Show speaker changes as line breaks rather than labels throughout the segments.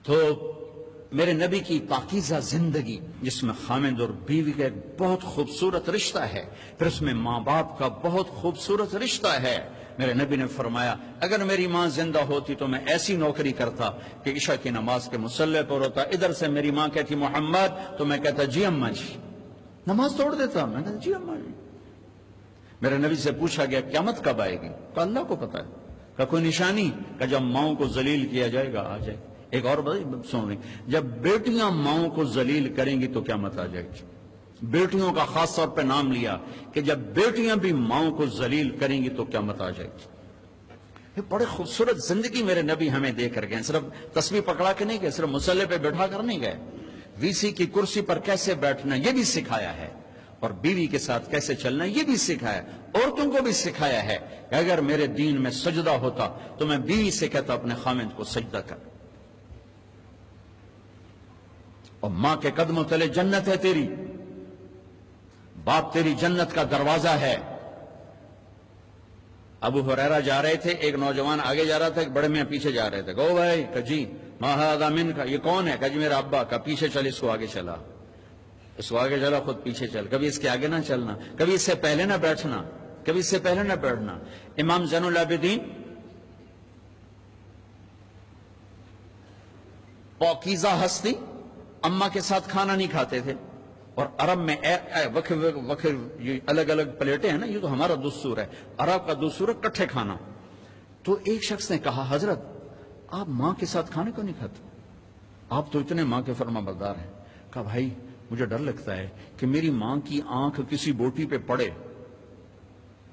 تو میرے نبی کی پاکیزہ زندگی جس میں خامد اور بیوی کا ایک بہت خوبصورت رشتہ ہے، پھر اس میں ماں باپ کا بہت خوبصورت رشتہ ہے. میرے نبی نے فرمایا اگر میری ماں زندہ ہوتی تو میں ایسی نوکری کرتا کہ عشاء کی نماز کے مصلی پر ہوتا، ادھر سے میری ماں کہتی محمد تو میں کہتا جی اماں جی، نماز توڑ دیتا. میں کہتا جی اماں جی. میرے نبی سے پوچھا گیا قیامت کب آئے گی؟ کہ اللہ کو پتا ہے. کہ کوئی نشانی؟ کہ جب ماؤں کو ذلیل کیا جائے گا آ جائے. ایک اور بات سن رہی، جب بیٹیاں ماؤں کو ذلیل کریں گی تو قیامت آ جائے گی. بیٹیوں کا خاص طور پہ نام لیا کہ جب بیٹیاں بھی ماؤں کو ذلیل کریں گی تو قیامت آ جائے گی. یہ بڑے خوبصورت زندگی میرے نبی ہمیں دے کر گئے. صرف تسبیح پکڑا کے نہیں گئے، صرف مصلی پہ بیٹھا کر نہیں گئے. وی سی کی کرسی پر کیسے بیٹھنا یہ بھی سکھایا ہے، اور بیوی کے ساتھ کیسے چلنا یہ بھی سکھایا. عورتوں کو بھی سکھایا ہے کہ اگر میرے دین میں سجدہ ہوتا تو میں بیوی سے کہتا اپنے خامد کو سجدہ کر. اور ماں کے قدموں تلے جنت ہے تیری، باپ تیری جنت کا دروازہ ہے. ابو ہریرہ جا رہے تھے، ایک نوجوان آگے جا رہا تھا، ایک بڑے میاں پیچھے جا رہے تھے. گو بھائی کہ جی ما ھذا منک، یہ کون ہے؟ کہ جی میرا ابا. کا پیچھے چل، اس کو آگے چلا، اس کو آگے چلا، خود پیچھے چل. کبھی اس کے آگے نہ چلنا، کبھی اس سے پہلے نہ بیٹھنا، کبھی اس سے پہلے نہ بیٹھنا. امام زین العابدین پاکیزہ ہستی، اماں کے ساتھ کھانا نہیں کھاتے تھے. اور عرب میں وکر یہ الگ الگ پلیٹیں ہیں نا، یہ تو ہمارا دستور ہے. عرب کا دستور ہے کٹھے کھانا. تو ایک شخص نے کہا حضرت آپ ماں کے ساتھ کھانے کو نہیں کھاتے؟ آپ تو اتنے ماں کے فرما بردار ہیں. کہا بھائی مجھے ڈر لگتا ہے کہ میری ماں کی آنکھ کسی بوٹی پہ پڑے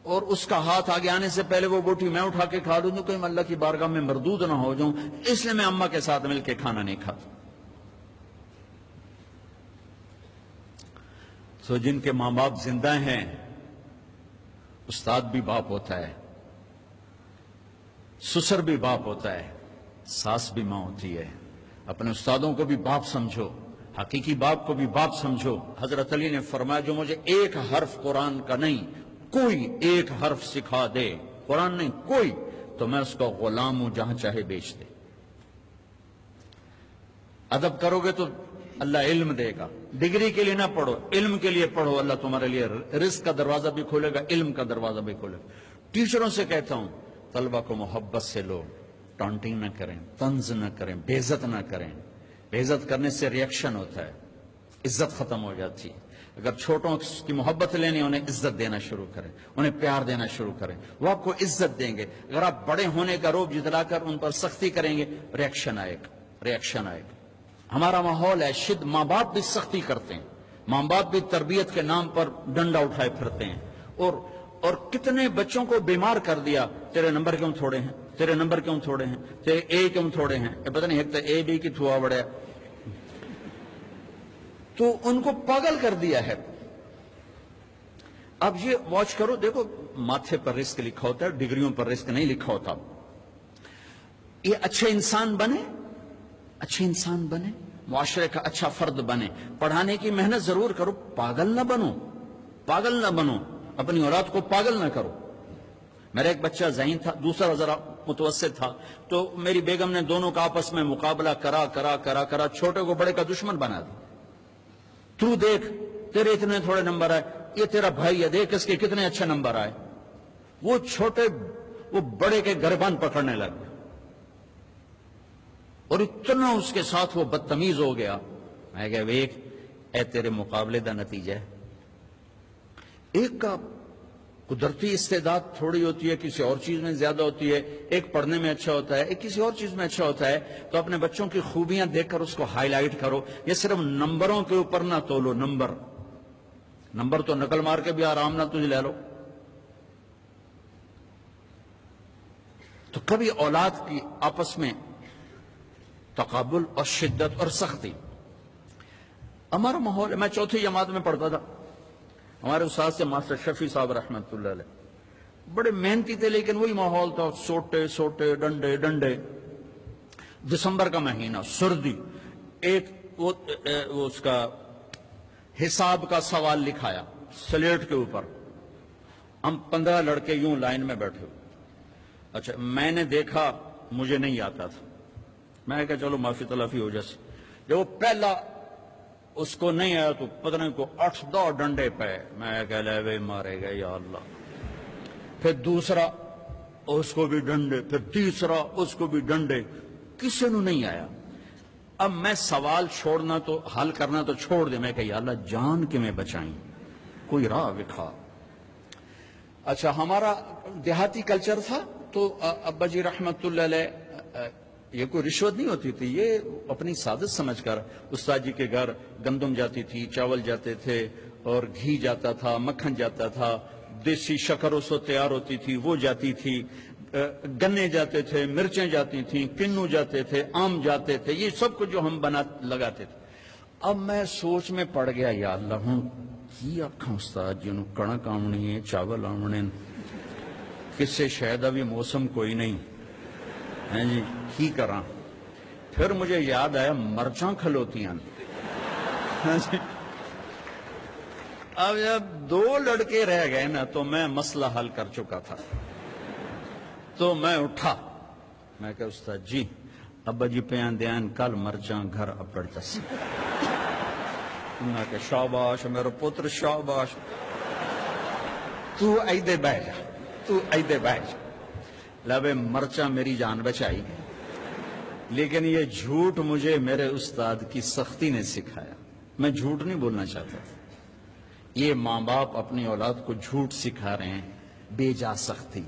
اور اس کا ہاتھ آگے آنے سے پہلے وہ بوٹی میں اٹھا کے کھا دوں کہ میں اللہ کی بارگاہ میں مردود نہ ہو جاؤں، اس لیے میں اماں کے ساتھ مل کے کھانا نہیں کھاتا. سو جن کے ماں باپ زندہ ہیں، استاد بھی باپ ہوتا ہے، سسر بھی باپ ہوتا ہے، ساس بھی ماں ہوتی ہے. اپنے استادوں کو بھی باپ سمجھو، حقیقی باپ کو بھی باپ سمجھو. حضرت علی نے فرمایا جو مجھے ایک حرف قرآن کا نہیں، کوئی ایک حرف سکھا دے، قرآن نہیں کوئی، تو میں اس کا غلام ہوں جہاں چاہے بیچ دے. ادب کرو گے تو اللہ علم دے گا. ڈگری کے لیے نہ پڑھو، علم کے لیے پڑھو. اللہ تمہارے لیے رزق کا دروازہ بھی کھولے گا، علم کا دروازہ بھی کھولے گا. ٹیچروں سے کہتا ہوں طلبہ کو محبت سے لو، ٹانٹنگ نہ کریں، طنز نہ کریں، بے عزت نہ کریں. بے عزت کرنے سے ریئیکشن ہوتا ہے، عزت ختم ہو جاتی ہے. اگر چھوٹوں کی محبت لینی، انہیں عزت دینا شروع کریں، انہیں پیار دینا شروع کریں، وہ آپ کو عزت دیں گے. اگر آپ بڑے ہونے کا روب جتلا کر ان پر سختی کریں گے، ریئیکشن آئے گا، ریئیکشن آئے گا. ہمارا ماحول ہے ماں باپ بھی سختی کرتے ہیں، ماں باپ بھی تربیت کے نام پر ڈنڈا اٹھائے پھرتے ہیں. اور کتنے بچوں کو بیمار کر دیا. تیرے نمبر کیوں تھوڑے ہیں، تیرے نمبر کیوں تھوڑے ہیں، تیرے اے کیوں تھوڑے ہیں. پتہ نہیں ایک تو اے بی کی تھوا بڑھیا، تو ان کو پاگل کر دیا ہے. اب یہ واچ کرو، دیکھو ماتھے پر رزق لکھا ہوتا ہے، ڈگریوں پر رزق نہیں لکھا ہوتا. یہ اچھے انسان بنے، اچھے انسان بنے، معاشرے کا اچھا فرد بنے. پڑھانے کی محنت ضرور کرو، پاگل نہ بنو، پاگل نہ بنو، اپنی اولاد کو پاگل نہ کرو. میرا ایک بچہ ذہین تھا، دوسرا ذرا متوسط تھا. تو میری بیگم نے دونوں کا آپس میں مقابلہ کرا کرا کرا کرا چھوٹے کو بڑے کا دشمن بنا دیا. تو دیکھ تیرے اتنے تھوڑے نمبر آئے، یہ تیرا بھائی ہے، دیکھ اس کے کتنے اچھے نمبر آئے. وہ چھوٹے وہ بڑے کے گربان پکڑنے لگ گیا اور اتنا اس کے ساتھ وہ بدتمیز ہو گیا. میں کہا ویک اے تیرے مقابلے دا نتیجہ ہے. ایک کا قدرتی استعداد تھوڑی ہوتی ہے، کسی اور چیز میں زیادہ ہوتی ہے. ایک پڑھنے میں اچھا ہوتا ہے، ایک کسی اور چیز میں اچھا ہوتا ہے. تو اپنے بچوں کی خوبیاں دیکھ کر اس کو ہائی لائٹ کرو. یہ صرف نمبروں کے اوپر نہ تولو. نمبر تو نقل مار کے بھی آرام نہ تجھ لے لو. تو کبھی اولاد کی آپس میں تقابل اور شدت اور سختی. ہمارا ماحول، میں چوتھی جماعت میں پڑھتا تھا، ہمارے استاد سے ماسٹر شفیع صاحب رحمت اللہ علیہ، بڑے محنتی تھے، لیکن وہی ماحول تھا، سوٹے سوٹے ڈنڈے ڈنڈے. دسمبر کا مہینہ، سردی. ایک وہ اس کا حساب کا سوال لکھایا سلیٹ کے اوپر. ہم 15 لڑکے یوں لائن میں بیٹھے. اچھا میں نے دیکھا، مجھے نہیں آتا تھا. میں نے کہا چلو معافی تلافی ہو جیسے. جب وہ پہلا اس کو نہیں آیا تو پتہ نہیں کو 8-10 ڈنڈے پہ. میں کہہ لے وے مارے گئے یا اللہ. پھر دوسرا اس کو بھی ڈنڈے, پھر تیسرا اس کو بھی ڈنڈے, کسی نے نہیں آیا. اب میں سوال چھوڑنا تو حل کرنا تو چھوڑ دے. میں کہ یا اللہ جان کے میں بچائیں, کوئی راہ دکھا. اچھا ہمارا دیہاتی کلچر تھا تو ابا جی رحمت اللہ علیہ یہ کوئی رشوت نہیں ہوتی تھی, یہ اپنی سعادت سمجھ کر استاد جی کے گھر گندم جاتی تھی, چاول جاتے تھے, اور گھی جاتا تھا, مکھن جاتا تھا, دیسی شکر اس وقت تیار ہوتی تھی وہ جاتی تھی, گنے جاتے تھے, مرچیں جاتی تھیں, کنو جاتے تھے, آم جاتے تھے, یہ سب کچھ جو ہم لگاتے تھے. اب میں سوچ میں پڑ گیا یا اللہ ہوں کی آکھاں استاد جنہوں کڑک آمنی ہے, چاول آمنے, کس سے شاید ابھی موسم کوئی نہیں ہے جی, کی کراں. پھر مجھے یاد آیا مرچاں کھلوتیاں. اب جب 2 لڑکے رہ گئے نا تو میں مسئلہ حل کر چکا تھا. تو میں اٹھا, میں کہا استاد جی ابا جی پیان دیان کل مرچاں گھر اپڑ جس. میں کہا شاباش میرا پتر شاباش, تو ایدے بہ جا, تو ایدے بہ جا. لبے مرچاں میری جان بچائی, لیکن یہ جھوٹ مجھے میرے استاد کی سختی نے سکھایا. میں جھوٹ نہیں بولنا چاہتا تھا. یہ ماں باپ اپنی اولاد کو جھوٹ سکھا رہے ہیں بے جا سختی.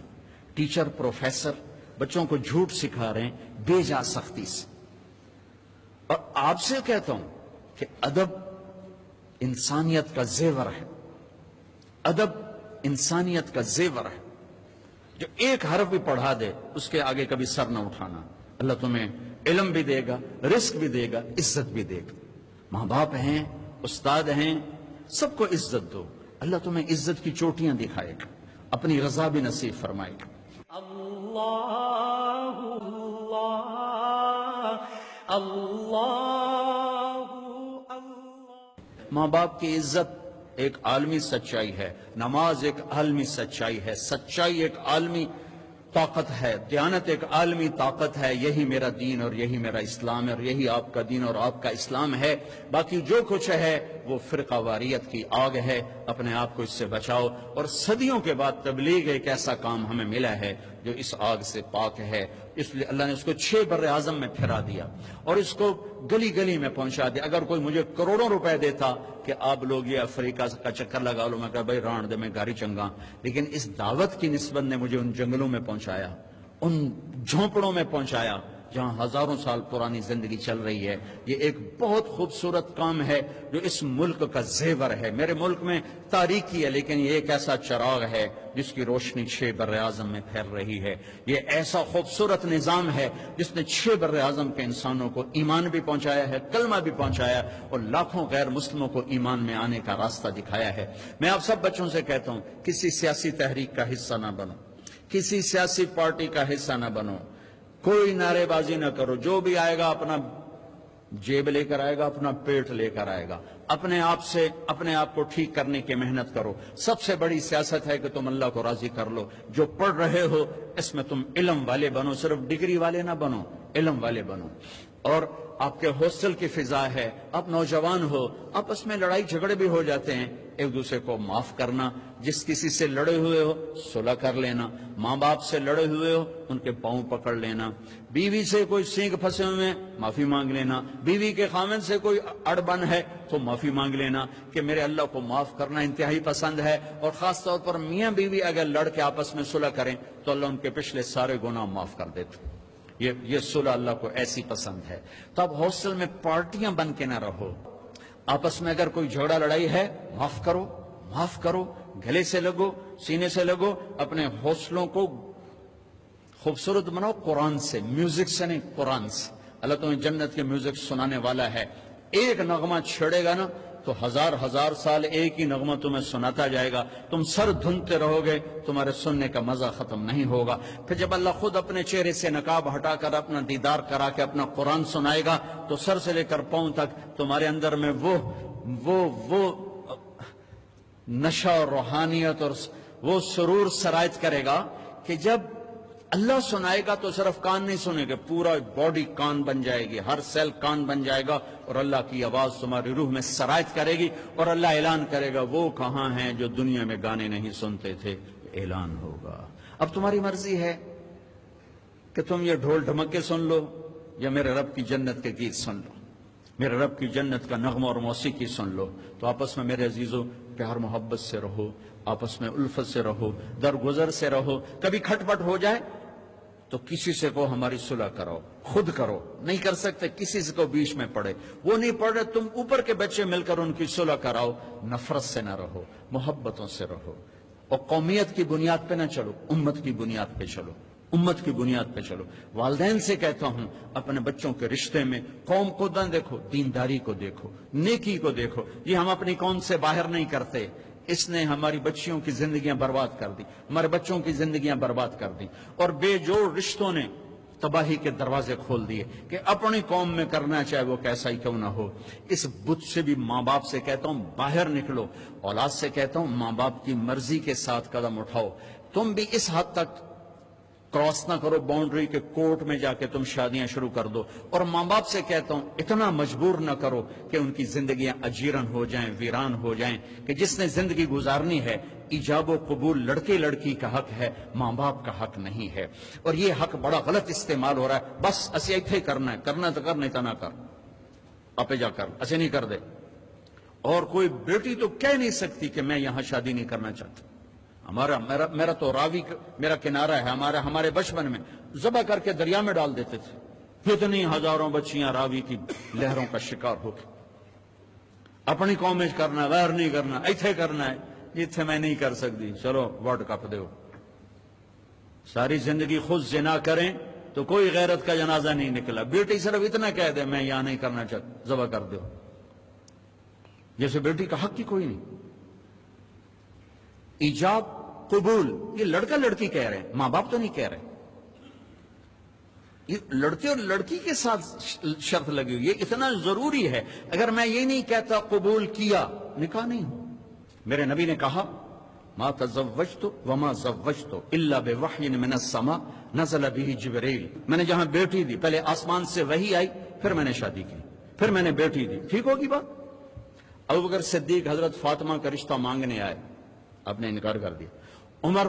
ٹیچر پروفیسر بچوں کو جھوٹ سکھا رہے ہیں بے جا سختی سے. اور آپ سے کہتا ہوں کہ ادب انسانیت کا زیور ہے, ادب انسانیت کا زیور ہے. جو ایک حرف بھی پڑھا دے اس کے آگے کبھی سر نہ اٹھانا. اللہ تمہیں علم بھی دے گا, رزق بھی دے گا, عزت بھی دے گا. ماں باپ ہیں, استاد ہیں, سب کو عزت دو. اللہ تمہیں عزت کی چوٹیاں دکھائے گا, اپنی رضا بھی نصیب فرمائے گا.
اللہ اللہ اللہ اللہ.
ماں باپ کی عزت ایک عالمی سچائی ہے, نماز ایک عالمی سچائی ہے, سچائی ایک عالمی طاقت ہے, دیانت ایک عالمی طاقت ہے. یہی میرا دین اور یہی میرا اسلام ہے, اور یہی آپ کا دین اور آپ کا اسلام ہے. باقی جو کچھ ہے وہ فرقہ واریت کی آگ ہے, اپنے آپ کو اس سے بچاؤ. اور صدیوں کے بعد تبلیغ ایک ایسا کام ہمیں ملا ہے جو اس آگ سے پاک ہے. اس لیے اللہ نے اس کو 6 بر اعظم میں پھیرا دیا اور اس کو گلی گلی میں پہنچا دیا. اگر کوئی مجھے کروڑوں روپے دیتا کہ آپ لوگ یہ افریقہ کا چکر لگا لو, میں کہا بھائی ران دے میں گاری چنگا. لیکن اس دعوت کی نسبت نے مجھے ان جنگلوں میں پہنچایا, ان جھونپڑوں میں پہنچایا جہاں ہزاروں سال پرانی زندگی چل رہی ہے. یہ ایک بہت خوبصورت کام ہے جو اس ملک کا زیور ہے. میرے ملک میں تاریکی ہے لیکن یہ ایک ایسا چراغ ہے جس کی روشنی 6 بر اعظم میں پھیل رہی ہے. یہ ایسا خوبصورت نظام ہے جس نے 6 بر اعظم کے انسانوں کو ایمان بھی پہنچایا ہے, کلمہ بھی پہنچایا, اور لاکھوں غیر مسلموں کو ایمان میں آنے کا راستہ دکھایا ہے. میں آپ سب بچوں سے کہتا ہوں کسی سیاسی تحریک کا حصہ نہ بنو, کسی سیاسی پارٹی کا حصہ نہ بنو, کوئی نعرے بازی نہ کرو. جو بھی آئے گا اپنا جیب لے کر آئے گا, اپنا پیٹ لے کر آئے گا. اپنے آپ سے اپنے آپ کو ٹھیک کرنے کی محنت کرو. سب سے بڑی سیاست ہے کہ تم اللہ کو راضی کر لو. جو پڑھ رہے ہو اس میں تم علم والے بنو, صرف ڈگری والے نہ بنو, علم والے بنو. اور آپ کے ہاسٹل کی فضا ہے, آپ نوجوان ہو, آپس میں لڑائی جھگڑے بھی ہو جاتے ہیں, ایک دوسرے کو معاف کرنا. جس کسی سے لڑے ہوئے ہو صلح کر لینا, ماں باپ سے لڑے ہوئے ہو ان کے پاؤں پکڑ لینا, بیوی سے کوئی سینگ پھنسے ہوئے معافی مانگ لینا, بیوی کے خامن سے کوئی اڑبن ہے تو معافی مانگ لینا کہ میرے اللہ کو معاف کرنا انتہائی پسند ہے. اور خاص طور پر میاں بیوی اگر لڑ کے آپس میں صلح کریں تو اللہ ان کے پچھلے سارے گناہ معاف کر دیتے. یہ صلح اللہ کو ایسی پسند ہے. تو اب ہاسٹل میں پارٹیاں بن کے نہ رہو, آپس میں اگر کوئی جھگڑا لڑائی ہے معاف کرو, معاف کرو, گلے سے لگو, سینے سے لگو. اپنے حوصلوں کو خوبصورت بناؤ قرآن سے, میوزک سے نہیں, قرآن سے. اللہ تمہیں جنت کے میوزک سنانے والا ہے. ایک نغمہ چھڑے گا نا تو ہزار سال ایک ہی نغمہ تمہیں سناتا جائے گا. تم سر دھنتے رہو گے, تمہارے سننے کا مزہ ختم نہیں ہوگا. پھر جب اللہ خود اپنے چہرے سے نقاب ہٹا کر اپنا دیدار کرا کے اپنا قرآن سنائے گا تو سر سے لے کر پاؤں تک تمہارے اندر میں وہ نشہ اور روحانیت اور وہ سرور سرایت کرے گا کہ جب اللہ سنائے گا تو صرف کان نہیں سنے گا، پورا باڈی کان بن جائے گی، ہر سیل کان بن جائے گا، اور اللہ کی آواز تمہاری روح میں سرایت کرے گی، اور اللہ اعلان کرے گا وہ کہاں ہیں جو دنیا میں گانے نہیں سنتے تھے، اعلان ہوگا۔ اب تمہاری مرضی ہے کہ تم یہ ڈھول ڈھمکے سن لو یا میرے رب کی جنت کے گیت سن لو، میرے رب کی جنت کا نغمہ اور موسیقی سن لو۔ تو آپس میں میرے عزیزو پیار محبت سے رہو، آپس میں الفت سے رہو، درگزر سے رہو۔ کبھی کھٹ پٹ ہو جائے تو کسی سے کو ہماری صلح کرو، خود کرو، نہیں کر سکتے کسی سے کو بیچ میں پڑے، وہ نہیں پڑھ رہے، تم اوپر کے بچے مل کر ان کی صلح کراؤ۔ نفرت سے نہ رہو، محبتوں سے رہو، اور قومیت کی بنیاد پہ نہ چلو، امت کی بنیاد پہ چلو، امت کی بنیاد پہ چلو۔ والدین سے کہتا ہوں اپنے بچوں کے رشتے میں قوم کو نہ دیکھو، دینداری کو دیکھو، نیکی کو دیکھو۔ یہ ہم اپنی قوم سے باہر نہیں کرتے، اس نے ہماری بچیوں کی زندگیاں برباد کر دی، ہمارے بچوں کی زندگیاں برباد کر دی، اور بے جوڑ رشتوں نے تباہی کے دروازے کھول دیے کہ اپنی قوم میں کرنا چاہے وہ کیسا ہی کیوں نہ ہو۔ اس بت سے بھی ماں باپ سے کہتا ہوں باہر نکلو، اولاد سے کہتا ہوں ماں باپ کی مرضی کے ساتھ قدم اٹھاؤ۔ تم بھی اس حد تک کراس نہ کرو باؤنڈری کے، کورٹ میں جا کے تم شادیاں شروع کر دو، اور ماں باپ سے کہتا ہوں اتنا مجبور نہ کرو کہ ان کی زندگیاں اجیرن ہو جائیں، ویران ہو جائیں، کہ جس نے زندگی گزارنی ہے ایجاب و قبول لڑکے لڑکی کا حق ہے، ماں باپ کا حق نہیں ہے، اور یہ حق بڑا غلط استعمال ہو رہا ہے۔ بس اسے ایتھے کرنا ہے، کرنا تو کر، نہیں تو نہ کر، آپے جا کر اسے نہیں کر دے۔ اور کوئی بیٹی تو کہہ نہیں سکتی کہ میں یہاں شادی نہیں کرنا چاہتا۔ میرا تو راوی میرا کنارہ ہے، ہمارے بچپن میں ذبح کر کے دریا میں ڈال دیتے تھے، اتنی ہزاروں بچیاں راوی کی لہروں کا شکار ہو کے۔ اپنی قوم میں کرنا، غیر نہیں کرنا، ایتھے کرنا ہے، ایتھے میں نہیں کر سکتی، چلو ورلڈ کپ دو۔ ساری زندگی خود زنا کریں تو کوئی غیرت کا جنازہ نہیں نکلا، بیٹی صرف اتنا کہہ دے میں یہاں نہیں کرنا چاہتا، ذبح کر دو، جیسے بیٹی کا حق ہی کوئی نہیں۔ ایجاب قبول یہ لڑکا لڑکی کہہ رہے ہیں، ماں باپ تو نہیں کہہ رہے، یہ لڑکے اور لڑکی کے ساتھ شرط لگی ہوئی، یہ اتنا ضروری ہے۔ اگر میں یہ نہیں کہتا قبول کیا، نکاح نہیں ہو۔ میرے نبی نے کہا ما تزوجت وما زوجت الا بوحی من السماء نزل به جبریل۔ میں نے جہاں بیٹی دی، پہلے آسمان سے وحی آئی، پھر میں نے شادی کی، پھر میں نے بیٹی دی، ٹھیک ہوگی بات؟ ابوبکر صدیق حضرت فاطمہ کا رشتہ مانگنے آئے، آپ نے انکار کر دیا۔ عمر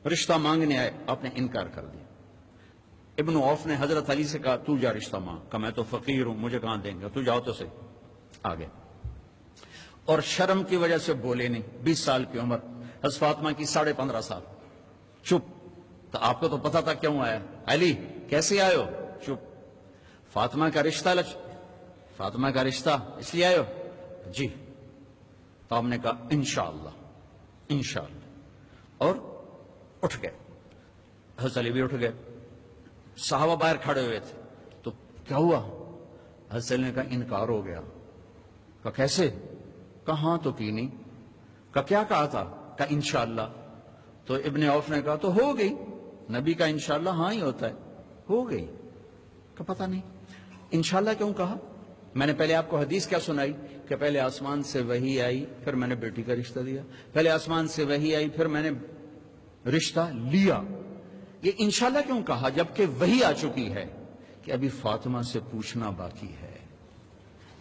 رشتہ مانگنے آئے، آپ نے انکار کر دیا۔ ابن عوف نے حضرت علی سے کہا تو جا رشتہ مانگ، کہا میں تو فقیر ہوں، مجھے کہاں دیں گے، تو جاؤ تو صحیح، آگے۔ اور شرم کی وجہ سے بولے نہیں، 20 سال کی عمر، حضرت فاطمہ کی 15.5 سال، چپ۔ تو آپ کو تو پتا تھا کیوں آیا، علی کیسے آئے ہو، چپ۔ فاطمہ کا رشتہ فاطمہ کا رشتہ اس لیے آئے ہو، جی۔ تو آپ نے کہا انشاءاللہ انشاءاللہ، اور اٹھ گئے۔ حضرت علی بھی اٹھ گئے، صحابہ باہر کھڑے ہوئے تھے، تو کیا ہوا؟ حضرت علی نے کہا انکار ہو گیا۔ کہا کیسے؟ کہا ہاں تو کی نہیں۔ کہا کیا کہا تھا؟ کہا انشاءاللہ۔ تو ابن عوف نے کہا تو ہو گئی، نبی کا انشاءاللہ ہاں ہی ہوتا ہے، ہو گئی۔ کہا پتہ نہیں انشاءاللہ کیوں کہا؟ میں نے پہلے آپ کو حدیث کیا سنائی کہ پہلے آسمان سے وحی آئی، پھر میں نے بیٹی کا رشتہ دیا، پہلے آسمان سے وحی آئی، پھر میں نے رشتہ لیا۔ یہ انشاءاللہ کیوں کہا جبکہ وحی آ چکی ہے کہ ابھی فاطمہ سے پوچھنا باقی ہے،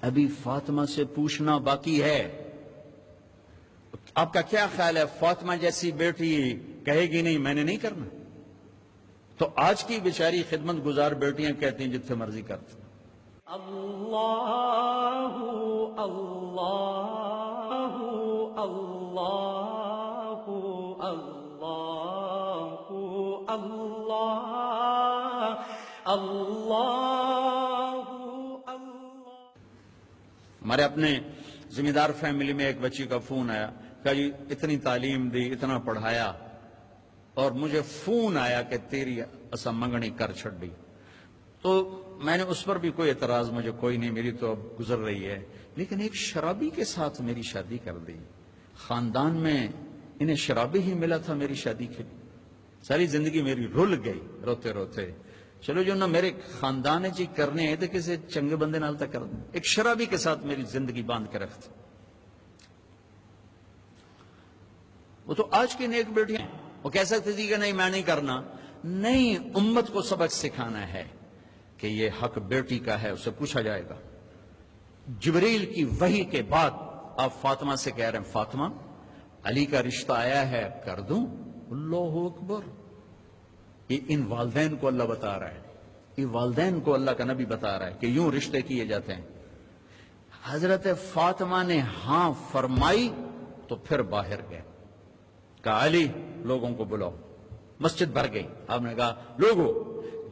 ابھی فاطمہ سے پوچھنا باقی ہے۔ آپ کا کیا خیال ہے، فاطمہ جیسی بیٹی کہے گی نہیں میں نے نہیں کرنا؟ تو آج کی بیچاری خدمت گزار بیٹیاں کہتی ہیں جتنے مرضی کرتے۔
اللہ اللہ اللہ اللہ اللہ اللہ۔
ہمارے اپنے ذمہ دار فیملی میں ایک بچی کا فون آیا، کہا جی اتنی تعلیم دی، اتنا پڑھایا، اور مجھے فون آیا کہ تیری اسا منگنی کر چھڑی۔ تو میں نے اس پر بھی کوئی اعتراض، مجھے کوئی نہیں، میری تو اب گزر رہی ہے، لیکن ایک شرابی کے ساتھ میری شادی کر دی، خاندان میں انہیں شرابی ہی ملا تھا میری شادی کے لیے، ساری زندگی میری رل گئی روتے روتے۔ چلو جو نہ میرے خاندان جی کرنے ہیں تو کسی چنگے بندے نال تک کر دیں، ایک شرابی کے ساتھ میری زندگی باندھ کے رکھتے۔ وہ تو آج کی نیک بیٹیاں، وہ کہہ سکتے تھی کہ نہیں میں نہیں کرنا، نئی امت کو سبق سکھانا ہے کہ یہ حق بیٹی کا ہے، اسے پوچھا جائے گا۔ جبریل کی وحی کے بعد آپ فاطمہ سے کہہ رہے ہیں فاطمہ علی کا رشتہ آیا ہے، کر دوں؟ اللہ اکبر! یہ ان والدین کو اللہ بتا رہا ہے، یہ والدین کو اللہ کا نبی بتا رہا ہے کہ یوں رشتے کیے جاتے ہیں۔ حضرت فاطمہ نے ہاں فرمائی تو پھر باہر گئے، کہا علی لوگوں کو بلاؤ۔ مسجد بھر گئی۔ آپ نے کہا لوگوں،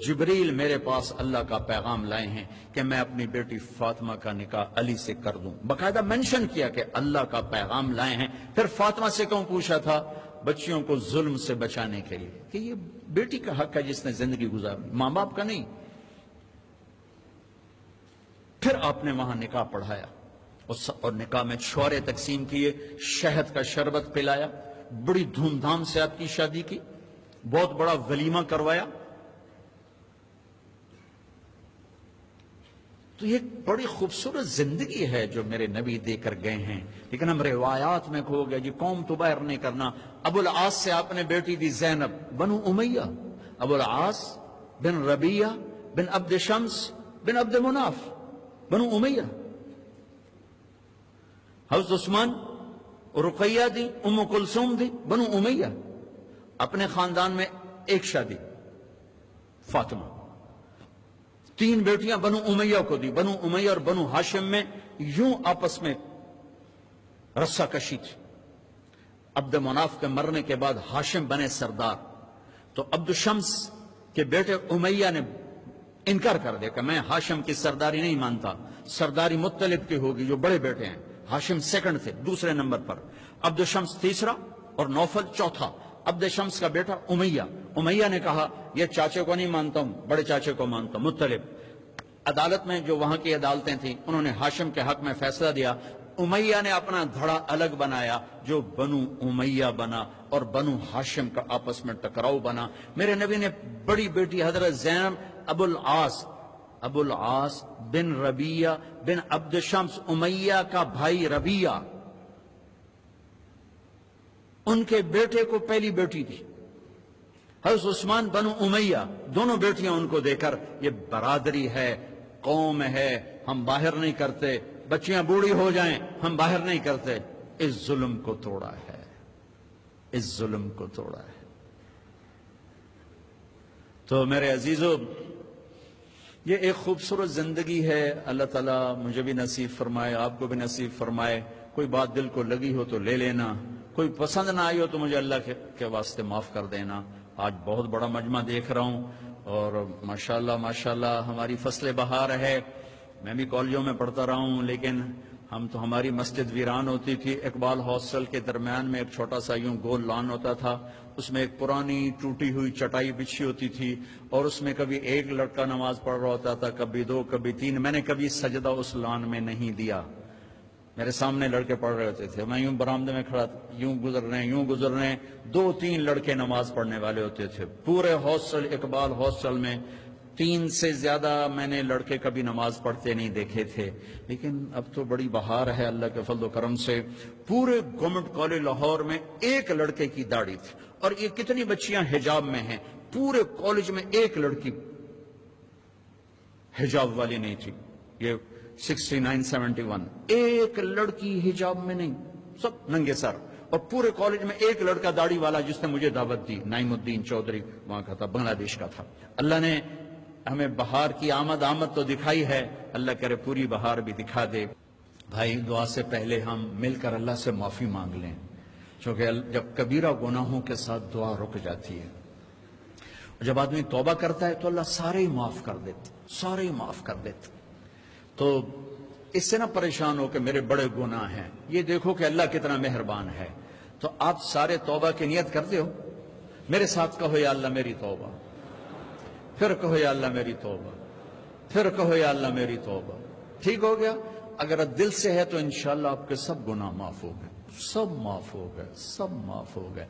جبریل میرے پاس اللہ کا پیغام لائے ہیں کہ میں اپنی بیٹی فاطمہ کا نکاح علی سے کر دوں۔ باقاعدہ منشن کیا کہ اللہ کا پیغام لائے ہیں۔ پھر فاطمہ سے کیوں پوچھا تھا؟ بچیوں کو ظلم سے بچانے کے لیے کہ یہ بیٹی کا حق ہے جس نے زندگی گزاری، ماں باپ کا نہیں۔ پھر آپ نے وہاں نکاح پڑھایا اور نکاح میں چھوارے تقسیم کیے، شہد کا شربت پلایا، بڑی دھوم دھام سے آپ کی شادی کی، بہت بڑا ولیمہ کروایا۔ تو یہ بڑی خوبصورت زندگی ہے جو میرے نبی دے کر گئے ہیں، لیکن ہم روایات میں کھو گئے۔ جی قوم تو باہر نہیں کرنا۔ ابو العاص سے آپ نے بیٹی دی زینب بنو امیہ، ابو العاص بن ربیہ بن عبد شمس بن عبد مناف بنو امیہ۔ حضرت عثمان رقیہ دی، ام کلثوم دی، بنو امیہ۔ اپنے خاندان میں ایک شادی فاطمہ، 3 بیٹیاں بنو امیہ کو دی۔ بنو امیہ اور بنو ہاشم میں یوں آپس میں رسہ کشی تھی۔ عبد مناف کے مرنے کے بعد ہاشم بنے سردار، تو عبد شمس کے بیٹے امیہ نے انکار کر دیا کہ میں ہاشم کی سرداری نہیں مانتا، سرداری مطلب کی ہوگی جو بڑے بیٹے ہیں۔ ہاشم سیکنڈ تھے، دوسرے نمبر پر، عبد شمس تیسرا اور نوفل چوتھا۔ عبد شمس کا بیٹا امیہ نے کہا یہ چاچے کو نہیں مانتا ہوں، بڑے چاچے کو مانتا ہوں، مطلب۔ عدالت میں جو وہاں کی عدالتیں تھیں انہوں نے ہاشم کے حق میں فیصلہ دیا۔ امیہ نے اپنا دھڑا الگ بنایا جو بنو امیہ بنا، اور بنو ہاشم کا آپس میں ٹکراؤ بنا۔ میرے نبی نے بڑی بیٹی حضرت زینب ابو العاص بن ربیہ بن عبد شمس، امیہ کا بھائی ربیہ، ان کے بیٹے کو پہلی بیٹی دی۔ حضرت عثمان بنو امیہ، دونوں بیٹیاں ان کو دے کر یہ برادری ہے، قوم ہے، ہم باہر نہیں کرتے، بچیاں بوڑھی ہو جائیں ہم باہر نہیں کرتے۔ اس ظلم کو توڑا ہے، اس ظلم کو توڑا ہے۔ تو میرے عزیزو، یہ ایک خوبصورت زندگی ہے۔ اللہ تعالیٰ مجھے بھی نصیب فرمائے، آپ کو بھی نصیب فرمائے۔ کوئی بات دل کو لگی ہو تو لے لینا، کوئی پسند نہ آئی ہو تو مجھے اللہ کے واسطے معاف کر دینا۔ آج بہت بڑا مجمع دیکھ رہا ہوں، اور ماشاءاللہ ہماری فصل بہار ہے۔ میں بھی کالجوں میں پڑھتا رہا ہوں، لیکن ہماری مسجد ویران ہوتی تھی۔ اقبال ہاسٹل کے درمیان میں ایک چھوٹا سا یوں گول لان ہوتا تھا، اس میں ایک پرانی ٹوٹی ہوئی چٹائی بچھی ہوتی تھی، اور اس میں کبھی ایک لڑکا نماز پڑھ رہا ہوتا تھا، کبھی 2، کبھی 3۔ میں نے کبھی سجدہ اس لان میں نہیں دیا، میرے سامنے لڑکے پڑھ رہے ہوتے تھے، میں یوں برآمدے میں کھڑا تھا، یوں گزر رہے ہیں، 2-3 لڑکے نماز پڑھنے والے ہوتے تھے پورے ہاسٹل، اقبال ہاسٹل میں 3 سے زیادہ میں نے لڑکے کبھی نماز پڑھتے نہیں دیکھے تھے۔ لیکن اب تو بڑی بہار ہے اللہ کے فضل و کرم سے، پورے گورنمنٹ کالج لاہور میں ایک لڑکے کی داڑھی تھی، اور یہ کتنی بچیاں حجاب میں ہیں، پورے کالج میں ایک لڑکی حجاب والی نہیں تھی۔ یہ 69-71 ایک لڑکی حجاب میں نہیں، سب ننگے سر، اور پورے کالج میں ایک لڑکا داڑھی والا جس نے مجھے دعوت دی، نعیم الدین چودھری وہاں کا تھا، بنگلہ دیش کا تھا۔ اللہ نے ہمیں بہار کی آمد تو دکھائی ہے، اللہ کرے پوری بہار بھی دکھا دے۔ بھائی دعا سے پہلے ہم مل کر اللہ سے معافی مانگ لیں، چونکہ جب کبیرہ گناہوں کے ساتھ دعا رک جاتی ہے، جب آدمی توبہ کرتا ہے تو اللہ سارے ہی معاف کر دیتے، سارے ہی معاف کر دیتے۔ تو اس سے نہ پریشان ہو کہ میرے بڑے گناہ ہیں، یہ دیکھو کہ اللہ کتنا مہربان ہے۔ تو آپ سارے توبہ کی نیت کرتے ہو، میرے ساتھ کہو یا اللہ میری توبہ، پھر کہو یا اللہ میری توبہ، پھر کہو یا اللہ میری توبہ۔ ٹھیک ہو گیا؟ اگر دل سے ہے تو انشاءاللہ آپ کے سب گناہ معاف ہو گئے، سب معاف ہو گئے، سب معاف ہو گئے۔